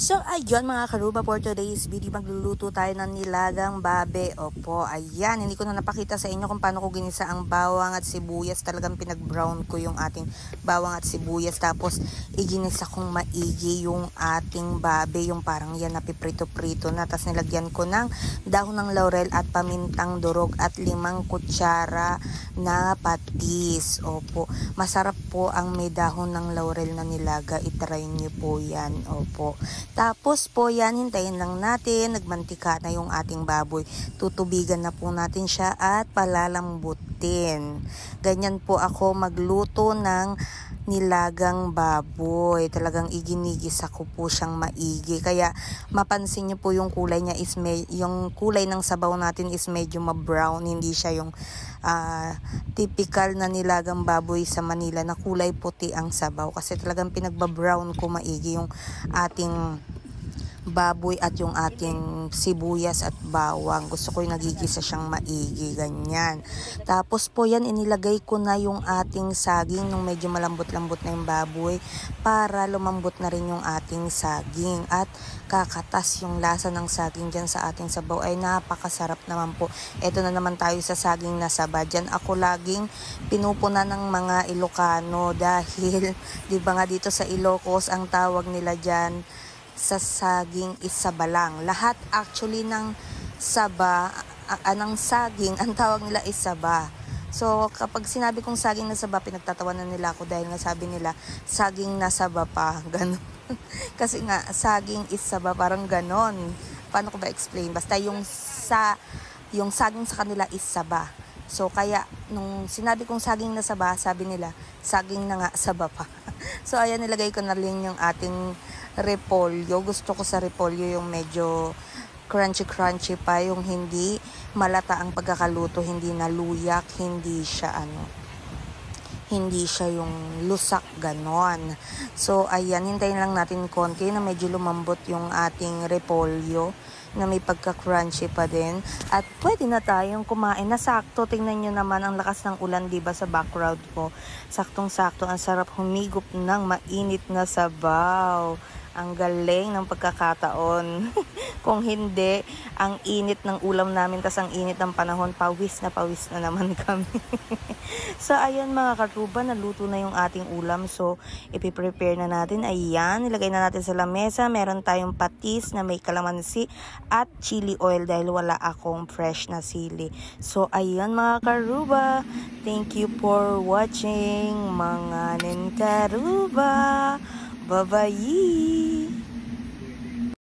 So ayun mga karuba, for today's video magluluto tayo ng nilagang babe. Opo, ayan, hindi ko na napakita sa inyo kung paano ko ginisa ang bawang at sibuyas. Talagang pinag-brown ko yung ating bawang at sibuyas, tapos iginisa kong maigi yung ating babe, yung parang yan na piprito-prito na. Tapos nilagyan ko ng dahon ng laurel at pamintang durog at 5 kutsara na patis. Opo, masarap po ang may dahon ng laurel na nilaga, itry nyo po yan. Opo, tapos po yan, hintayin lang natin, nagmantika na yung ating baboy. Tutubigan na po natin siya at palalambutin. Ganyan po ako magluto ng nilagang baboy. Talagang iginigisa ko po siyang maigi. Kaya mapansin niyo po yung kulay niya is yung kulay ng sabaw natin is medyo ma-brown. Hindi siya yung typical na nilagang baboy sa Manila na kulay puti ang sabaw. Kasi talagang pinagba-brown ko maigi yung ating baboy at yung ating sibuyas at bawang. Gusto ko yung nagigisa siyang maigi, ganyan. Tapos po yan, inilagay ko na yung ating saging nung medyo malambot-lambot na yung baboy para lumambot na rin yung ating saging at kakatas yung lasa ng saging dyan sa ating sabaw. Ay napakasarap naman po. Eto na naman tayo sa saging na saba. Dyan ako laging pinupuna ng mga Ilocano dahil di ba nga dito sa Ilocos ang tawag nila dyan sa saging is saba lang. Lahat actually ng saba, ng saging, ang tawag nila is saba. So kapag sinabi kong saging na saba, pinagtatawanan nila ako dahil nga sabi nila saging na saba pa, ganon. Kasi nga saging is saba, parang ganon. Paano ko ba explain? Basta yung saging sa kanila is saba. So kaya nung sinabi kong saging na saba, sabi nila saging na nga saba pa. So ayan, nilagay ko na rin yung ating repolyo. Gusto ko sa repolyo yung medyo crunchy pa, yung hindi malata ang pagkakaluto, hindi naluyak, hindi siya yung lusak, ganon. So ayan, hintayin lang natin konti na medyo lumambot yung ating repolyo na may pagka-crunchy pa din. At pwede na tayong kumain na sakto. Tingnan nyo naman ang lakas ng ulan, diba, sa background ko. Saktong-sakto, ang sarap humigop ng mainit na sabaw. Ang galing ng pagkakataon. Kung hindi, ang init ng ulam namin, tas ang init ng panahon, pawis na naman kami. So, ayan mga karuba, naluto na yung ating ulam. So, ipiprepare na natin. Ayan, nilagay na natin sa lamesa. Meron tayong patis na may kalamansi at chili oil dahil wala akong fresh na sili. So, ayan mga karuba. Thank you for watching, mga ninkaruba. Bye-bye!